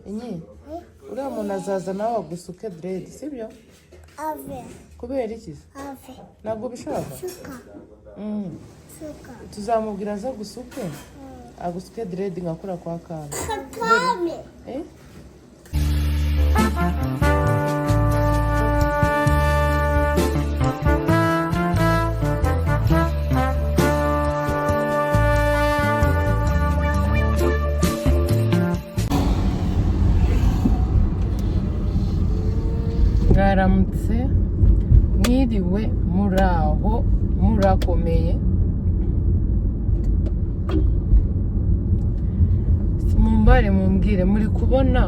Inyi uriya muntu azaza nawe agusuke dread sibyo? Ave. Kubera iki? Ave. Ntabwo bishaka? Suka. Suka. Tuzamubwira aza gusuke agusuke dread nkakura kwa kana. Kakame. Mwaramutse mwiriwe muraho murakomeye mumbare mumbwire muri kubona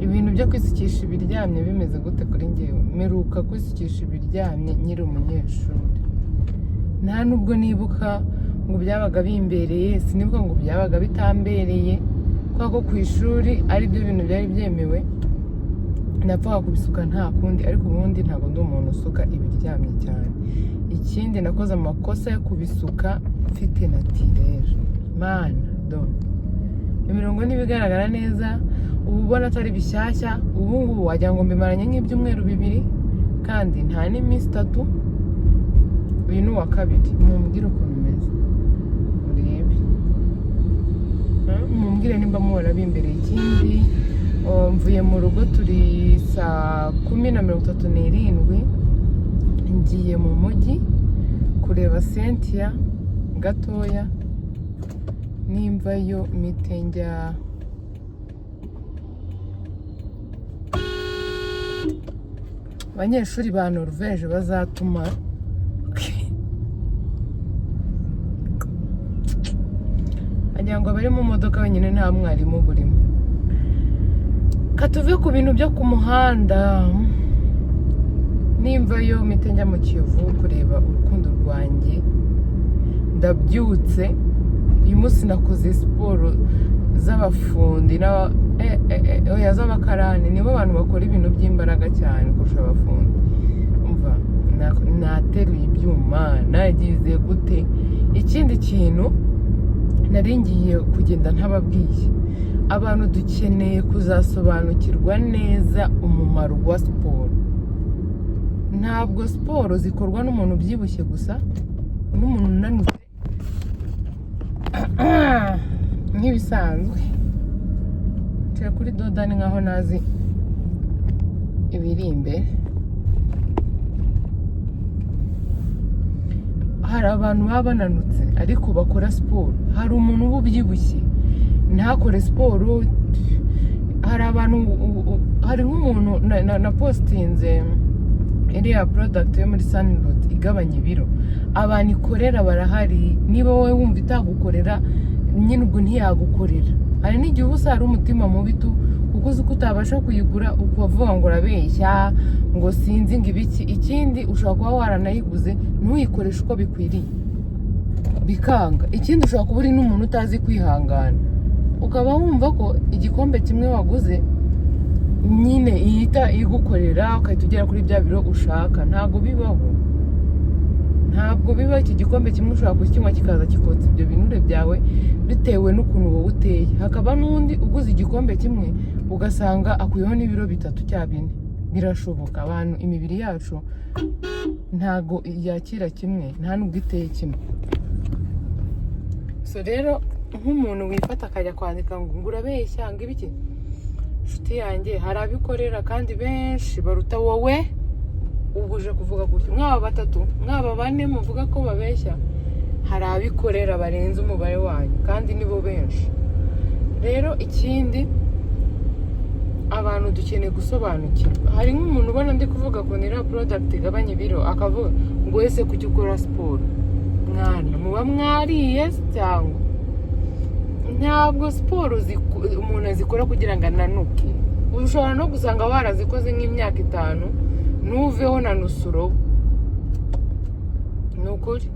ibintu byo kwisukisha ibiryamye bimeze gute kuri njyewe meruka kwisukisha ibiryamye nyiri umunyeshuri nta nubwo nibuka ngo byabaga bimbereye sinibuka ngo byabaga bitambereye kuko ku ishuri ari byo bintu byari byemewe napfaga kubisuka nta kundi ariko ubundi ntabwo ndi umuntu usuka ibiryamye cyane ikindi nakoze amakosa yo kubisuka mfite natirere mana do imirongo ntibigaragara neza ubu ubona atari bishyashya ubu ngubu wagira ngo mbimaranye nk'ibyumweru 2 kandi nta n'iminsi 3 uyu ni uwa kabiri mumbwire ukuntu umeze urebe mumbwire nimba mubona bimbereye ikindi mvuye mu rugo turi saa 10:37 ngiye mu mujyi kureba Cynthia gatoya nimba yo mitenge abanyeshuri ba Norvège bazatuma agira ngo bari mu modoka wenyine nta mwarimu burimo katuve ku bintu byo ku muhanda nimva yo mitenge mu Kiyovu kureba urukundo rwanjye ndabyutse uyu munsi nakoze siporo z'abafundi oya z'abakarani nibo abantu bakora ibintu by'imbaraga cyane kurusha abafundi umva nateruye ibyuma nagize gute ikindi kintu naringiye kugenda ntababwiye abantu dukeneye kuzasobanukirwa neza umumaro wa siporo ntabwo siporo zikorwa n'umuntu ubyibushye gusa n'umuntu unanutse nk'ibisanzwe nshaka kuri dodani nkaho nazi ibiri imbere hari abantu baba bananutse ariko bakora siporo hari umuntu uba ubyibushye ntakore siporo hari abantu hari nk'umuntu na postinze iriya product yo muri Sunroots igabanya ibiro abantu ikorera barahari niba wowe wumva itagukorera nyine ubwo ntiyagukorera hari n'igihe ubusa hari umutima mubi kuko uzi ko utabasha kuyigura ukavuga ngo urabeshya ngo sinzi ngo ibiki ikindi ushobora kuba waranayiguze ntuyikoreshe uko bikwiriye bikanga ikindi ushobora kuba uri n'umuntu utazi kwihangana ukaba wumva ko igikombe kimwe waguze nyine ihita igukorera ukahita ugera kuri bya biro ushaka ntabwo bibaho ntabwo biba iki gikombe kimwe ushobora kukinywa kikaza kikotsa ibyo binure byawe bitewe n'ukuntu wowe uteye hakaba n'undi uguze igikombe kimwe ugasanga akuyeho n'ibiro 3 cyangwa 4 birashoboka abantu imibiri yacu ntago yakira kimwe nta nubwo iteye kimwe so rero nk'umuntu wifata akajya kwandika ngo urabeshya ngo ibiki nshuti yanjye hari abikorera kandi benshi baruta wowe ubuje kuvuga gutyo mwaba 3 mwaba 4 muvuga ko babeshya hari abikorera barenze umubare wanyu kandi nibo benshi rero ikindi abantu dukeneye gusobanukirwa hari nk'umuntu ubona ndi kuvuga ko nira product igabanya ibiro akavuga ngo ese kuki ukora siporo mwana muba mwariye cyangwa ntabwo siporo umuntu azikora kugira ngo ananuke ushobora no gusanga warazikoze nk'imyaka 5 nuveho na nusuro nukuri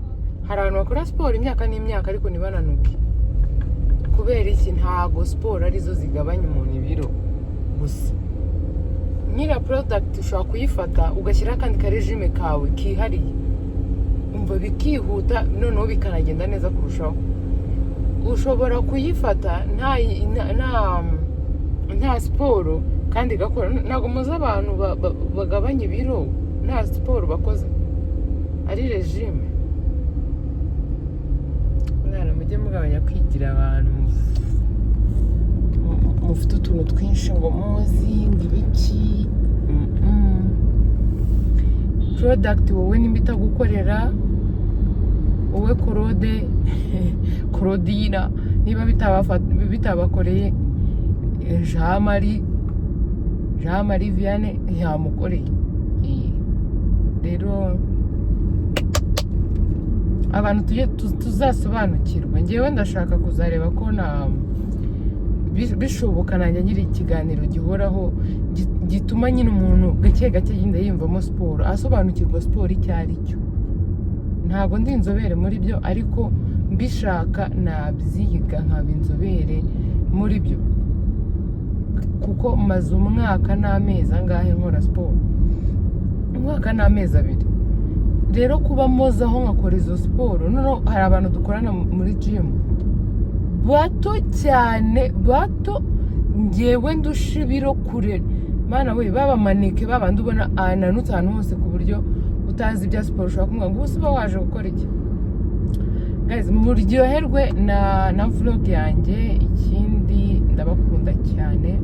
hari abantu bakora siporo imyaka n'imyaka ariko ntibananuke kubera iki ntago siporo arizo zigabanya umuntu ibiro gusa nyira product ushobora kuyifata ugashyira kandi ka regime kawe kihariye umva bikihuta noneho bikanagenda neza kurushaho ushobora kuyifata nta siporo kandi igakora. Ntabwo muzi abantu bagabanya ibiro nta siporo bakoze, ari regime. Mwana mujye mugabanya kwigira abantu mufite utuntu twinshi ngo muzi ngo ibiki. Product wowe nimba itagukorera, wowe Korodina niba bitabakoreye, Jean Marie Vianney yamukoreye. Rero abantu tuzasobanukirwa. Ngewe ndashaka kuzareba ko bishoboka nanjye ngira ikiganiro gihoraho gituma nyine umuntu gake gake yinda yimvamo siporo, asobanukirwa siporo icyo ari cyo. Ntabwo ndi inzobere muri byo, ariko mbishaka nabyiga nkaba inzobere muri byo, kuko maze umwaka n'amezi angahe nkora siporo, umwaka n'amezi 2. Rero kuba mozaho nkakora izo siporo, noneho hari abantu dukorana muri gym bato cyane, bato ngewe ndusha ibiro kure. Mana we, babamanike babandi ubona ananutse ahantu hose ku buryo utazi ibya siporo ushobora kumubwira ngo ubu waje gukora iki. Guys, muryoherwe na vlog yanjye. Ikindi ndabakunda cyane,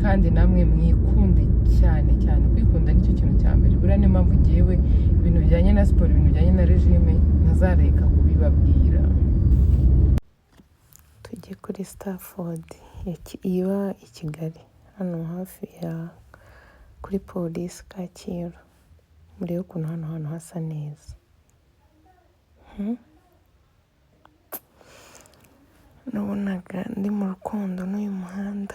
kandi namwe mwikunde cyane cyane. Kwikunda nicyo kintu cya mbere. Buriya niyo mpamvu ngewe ibintu bijyanye na siporo, ibintu bijyanye na regime ntazareka kubibabwira. Tujye kuri Stafford iba i Kigali, hano hafi ya kuri polisi Kacyiru. Murebe ukuntu hano hantu hasa neza. Nabonaga ndi mu rukundo n'uyu muhanda.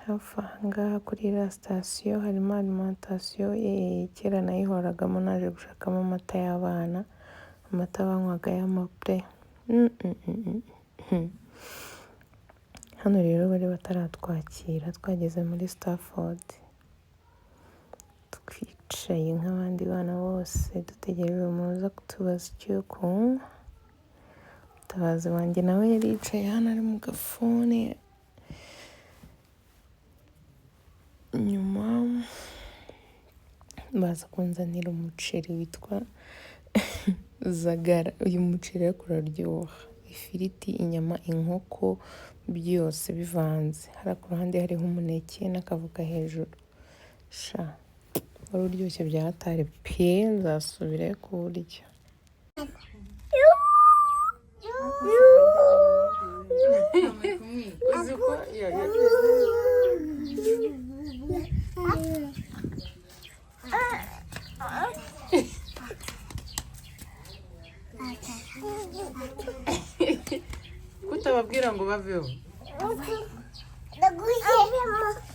Hafi aha ngaha kuri iriya sitasiyo harimo alimentation. Kera nayihoragamo naje gushakamo amata y'abana, amata banywaga y'amapure. Hano rero bari bataratwakira, twageze muri Stafford twicaye nk'abandi bana bose dutegereje umuntu uza kutubaza icyo kunywa. Mutabazi wanjye nawe yari yicaye hano ari mu gafone. Nyuma baza kunzanira umuceri witwa Zagara. Uyu muceri ariko uraryoha, ifiriti, inyama, inkoko, byose bivanze. Hariya ku ruhande hariho umuneke n'akavuga hejuru. Sha wari uryoshye bya hatari pe, nzasubire kuburya. Kutababwira ngo baveho,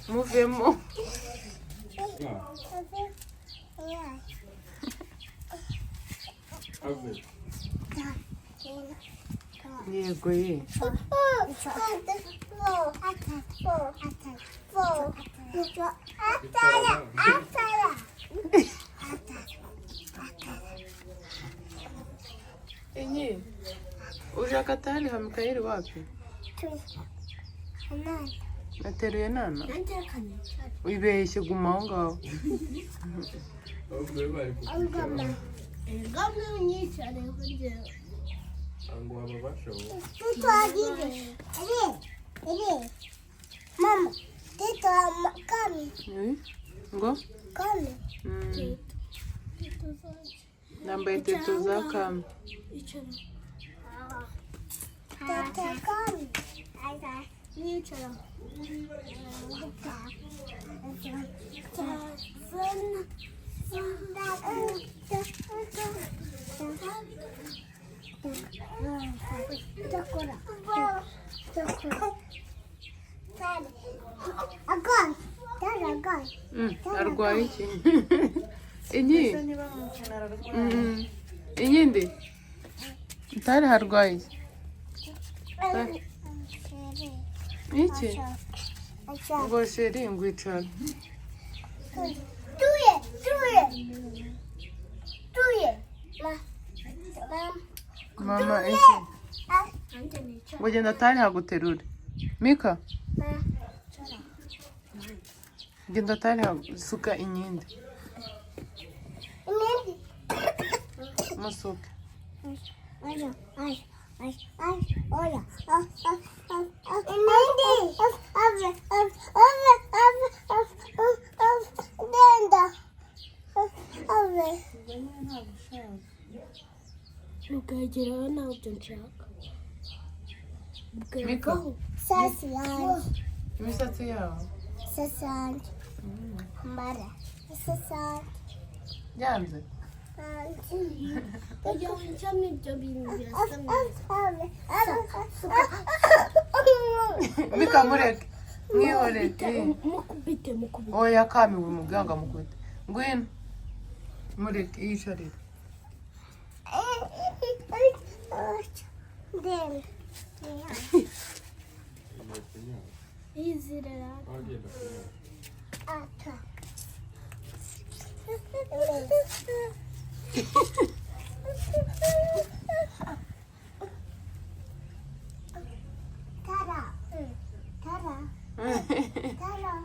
muvemo. Yego ye. Enye, ushaka tani hamikairi wapi? Nateruye nana? Wibeshye guma aho ngaho. Mama, tito kami. Ngo? Kami. Nambaye teto za kami. Tito kami. Nichara. Arwaye iki? Inyi? Inyindi? Ntari harwaye iki? Iki? Ngo sheri ngwicara. Tuye. Mama iki? Nanjye nicara. ngo genda atari haguterure. Mika, genda atari hagusuka inyindi. Inindi. Musuke. Oya, oya. Inindi. Denda. Ntukageraho ntabyo nshaka. Mika, Sasi yanjye. imisatsi yawe. Sasi yanjye. Mbara. Sasi yanjye. Yanze. Ujya wincamo ibyo bintu birasa neza. Mika mureke. Mwihoreke. Mukubite. Oya kamiwe umuganga mukubite. Ngwino. Mureke yicarire. Denda. Izirara. Ata. Tara.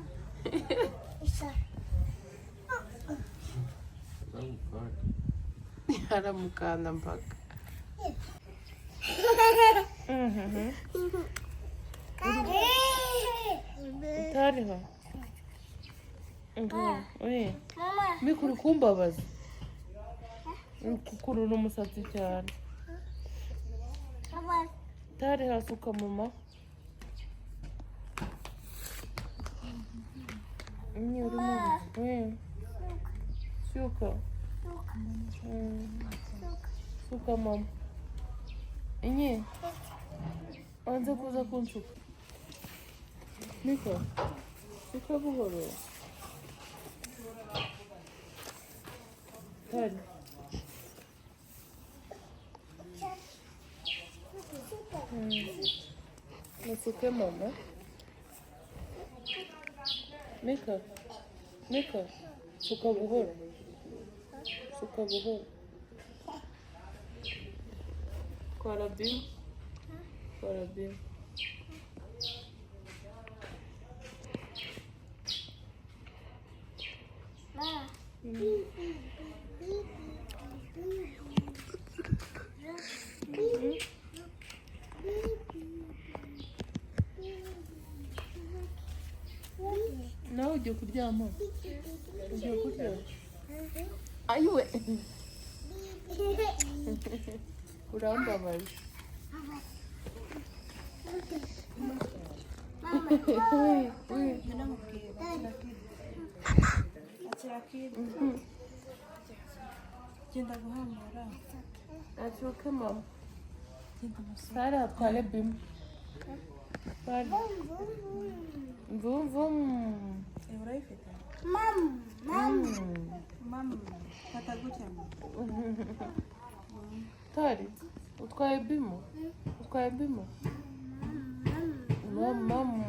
Isa. Aramukanda mpaka. Utariho. Oye. Mama. Mika uri kumbabaza. Kukurura umusatsi cyane. Mama. Utari hasuka mama. Urimo. Suka. Suka mama. Inye. Anze kuza kunsuka. Mika. Suka buhoro. Tari. Nasuke mama. Mika. Suka buhoro. Karabim. Nawe ugiye kuryama. Ugiye kuryama. Ayiwe. Urambabaje. Genda guhamura. Acuke mama. Sara atware bimu. Vum. Urayifite? Mama. Fata gutya. Tari, utwaye bimu? Mama.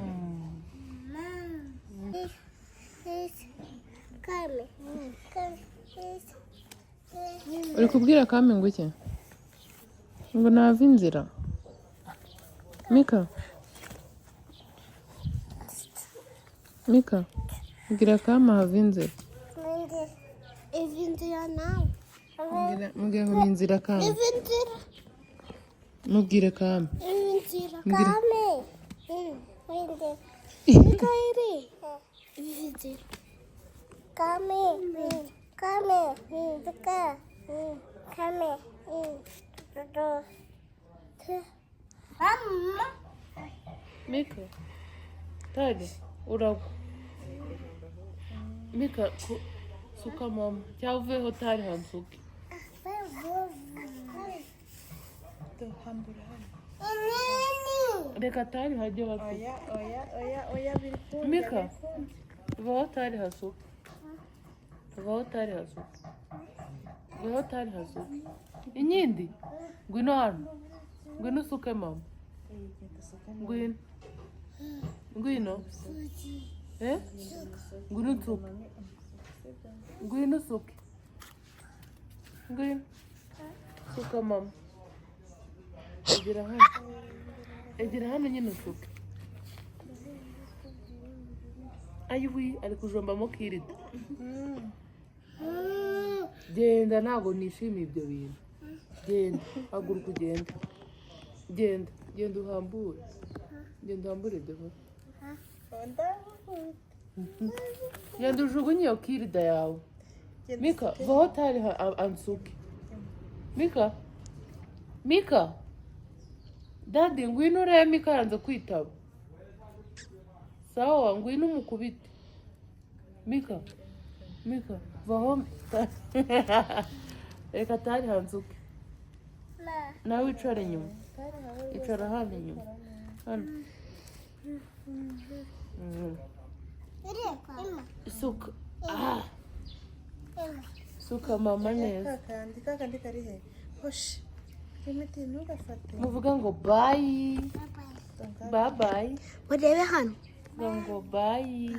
Uri kubwira Kame ngo iki? Ngo nava inzira. Mika, mbwira Kame hava inzira. Inzira nawe. Mbwira ngo ni inzira Kame. Inzira. Mubwire Kame. Inzira Kame. Kairi. Inzira. Kame. Mama. Mika, Tari, uragwa. Mika, suka mama. Cyangwa uveho Tari hansuke. Hambura hano. Reka Tari hajye basuka. Oya biri kumwe. Mika, vaho Tari hasuke. Inyindi, ngwino hano. Ngwino usuke mama. Ngwino. Ngwino usuke. Ngwino usuke. Ngwino. Suka mama. Egira hano nyine usuke. Ayiwi ari kujombamo kirida. Genda ntabwo nishimiye ibyo bintu. Genda haguruka ugenda. Genda uhambure. Genda uhambure deho. Genda ujugunye iyo kirida yawe. Mika, vaho tari ansuke. Mika. Daddy, ngwino urebe Mika yanze kwitaba. Sawa, ngwino umukubite. Mika, vaho. Reka tari hanzuke. Nawe wicare inyuma. Icara hano inyuma. Hano. Suka. Suka mama neza. Kakandi kari he? Hoshi. Imiti ntugafate. Muvuga ngo bye. Bye. Murebe hano. Ngo bye.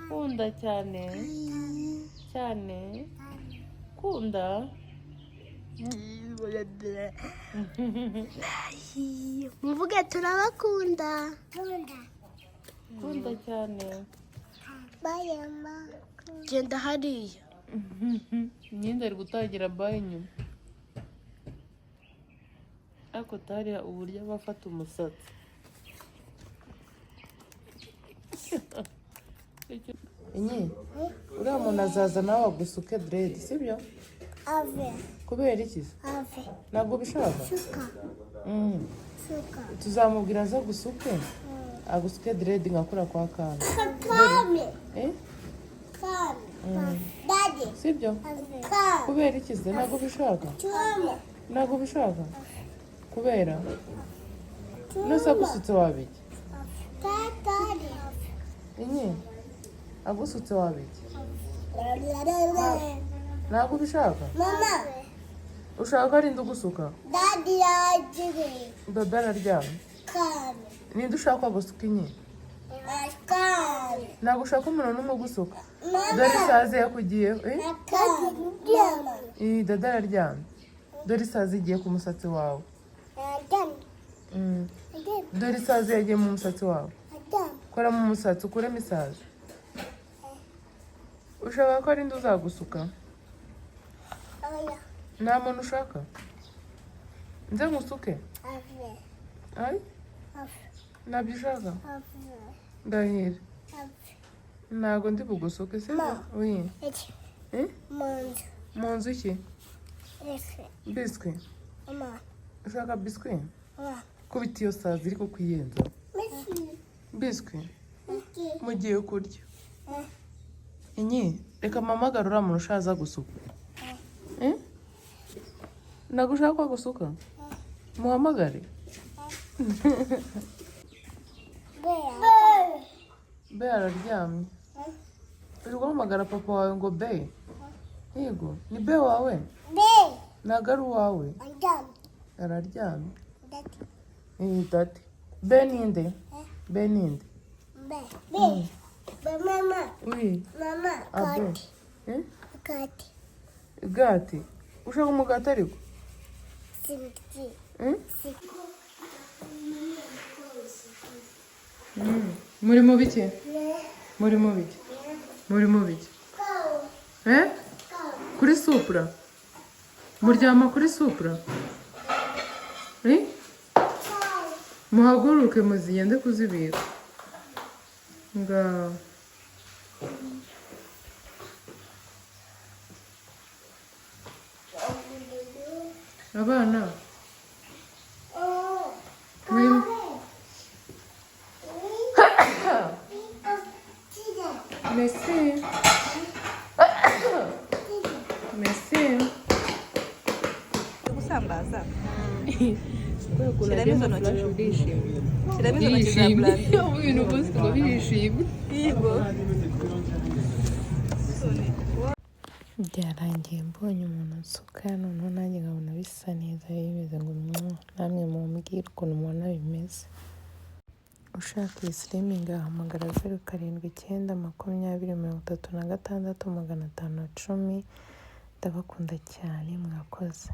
Kunda cyane. Kunda. Muvuge turabakunda. Kunda cyane. Bayama. Genda hariya. Nyine ari gutangira bye nyuma. Ako tari uburyo bafata umusatsi. Inye, uriya muntu azaza nawe agusuke dread, sibyo? Ave. Kubera iki? Ave. Ntabwo bishaka? Suka. Suka. Tuzamubwira aza gusuke. Agusuke dread nkakura kwa kana. Kame. Kame. Daddy. Sibyo? Kame. Kubera iki? Ntabwo bishaka? Chuma. Ntabwo bishaka? Kubera? Nose agusutse wabiki? Daddy. Inye, agusutse wabiki? Ntabwo ubishaka? Mama. Ushaka ko arinda ugusuka? Daddy yagiye. Baba araryamye. Kame. Ninde ushaka ko agusuka inye? Kame. Ntabwo ushaka umuntu n'umwe ugusuka? Dore isazi yakugiyeho. Dada araryamye. Dore isazi igiye ku musatsi wawe. Dore isazi yagiye mu musatsi wawe. Kora mu musatsi ukuremo isazi. Ushaka ko arinda uzagusuka? Nta muntu ushaka? Nze ngusuke? Ay? Ntabyo ushaka? Ndahira. Ntabwo ndi bugusuke sibyo? Oui. Mu nzu iki? Biswi? Ushaka biswi? Kubita iyo sazi iri kukwiyenza. Biswi? Mugiye kurya. Inye, reka mpamagare uriya muntu ushaza gusuka. Ntabwo ushaka ko gusuka? Muhamagare. Be araryamye. Uri guhamagara papa wawe ngo be? Yego, ni be wawe? Ntabwo ari uwawe? Araryamye. Dati. Be ninde? Be ninde? Mama. Oui. Mama. Gati. Gati. Gati. Ushaka umugati ariko? Simiti. Muri mu biki? Muri mu biki? Muri mu biki? Kuri supura? Muryama kuri supura? Muhaguruke muzigende kuzibika. Ngaho. Abana. Merci. Merci. Gusambaza. Shiramo izo ntoki urishimye. Shiramo izo ntoki za blandi. Ibintu bose ngo birishimye. Yego. Byarangiye mbonye umuntu nsuka noneho nanjye nkabona bisa neza bimeze ngo namwe mumbwire ukuntu mubona bimeze. Ushaka iyi silimingi ahamagara 0790203510. Ndabakunda cyane mwakoze.